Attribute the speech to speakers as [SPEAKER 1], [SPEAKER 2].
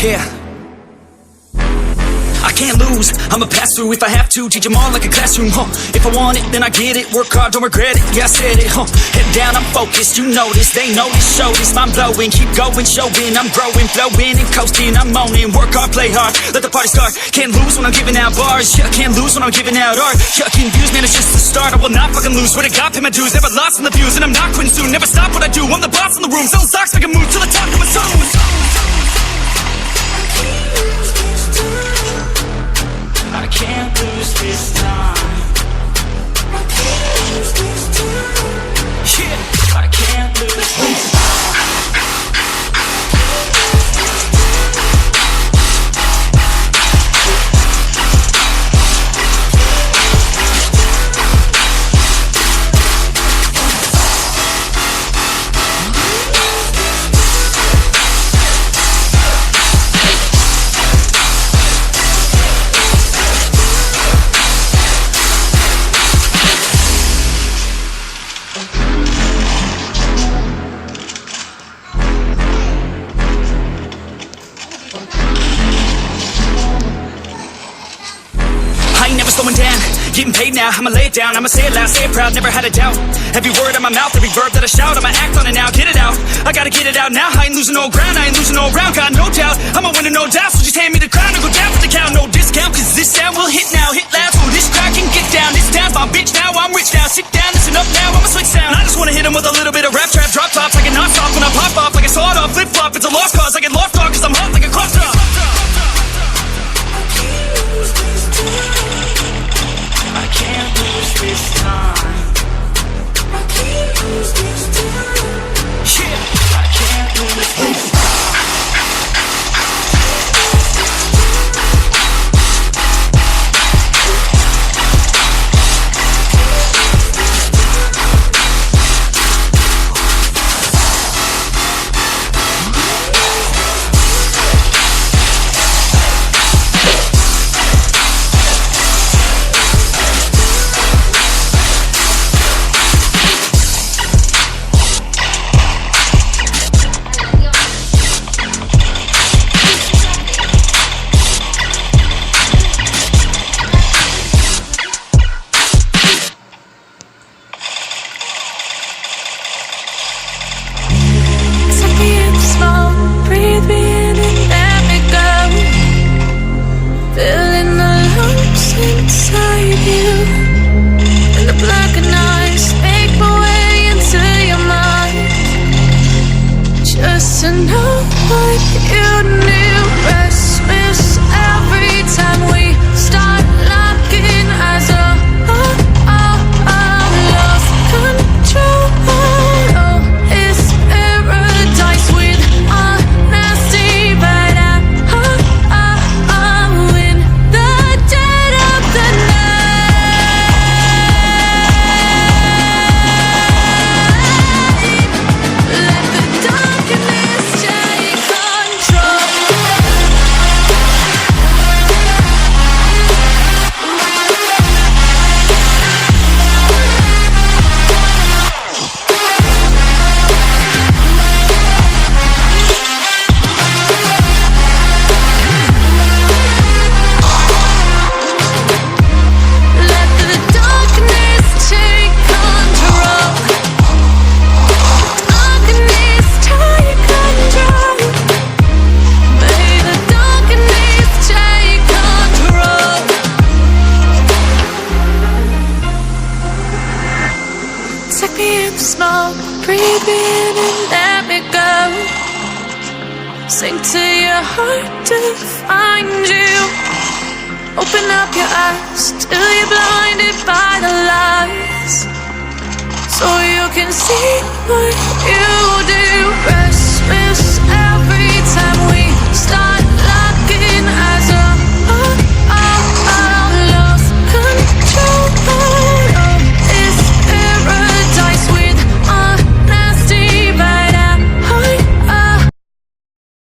[SPEAKER 1] Yeah, I can't lose, I'ma pass through if I have to. Teach them all like a classroom, If I want it, then I get it. Work hard, don't regret it, yeah I said it, Head down, I'm focused, you know this. They know this, show this, mind blowing. Keep going, showing, I'm growing. Flowing and coasting, I'm moaning. Work hard, play hard, let the party start. Can't lose when I'm giving out bars. Yeah, can't lose when I'm giving out art. Yeah, confused, man, it's just the start. I will not fucking lose, swear to God, pay my dues. Never lost in the views, and I'm not quitting soon. Never stop what I do, I'm the boss in the room. Selling stocks, make a move to the top of my zone. I can't lose this time. Yeah, I can't lose this time. Slowing down, getting paid now, I'ma lay it down, I'ma say it loud, say it proud, never had a doubt. Every word out my mouth, every verb that I shout, I'ma act on it now, get it out. I gotta get it out now, I ain't losing no ground, I ain't losing no round, got no doubt. I'ma win it, no doubt, so just hand me the crown and go down with the count. No discount, cause this sound will hit now, hit loud, so this crowd can get down. This town's my bitch now, I'm rich now, sit down, listen up now, I'ma switch sound. I just wanna hit 'em with a little bit of rap trap, drop tops, like a non-stop when I pop off, like a sawed off, flip flop, it's a lost cause, I get lost dog, cause I'm hot like a clock drop. I can't lose this time. I can't lose this time. Yeah, I can't lose this time. To know what you knew, restless every time we start locking eyes. Lost control. Oh, it's paradise with honesty, but I'm in the dead of the night. Let the darkness take control. Let the darkness take control. Darkness take control. May the darkness take control. Take me in the smoke, breathe in and let me go. Sink to your heart to find you. Open up your eyes till you're blinded by the lies, so you can see what you do.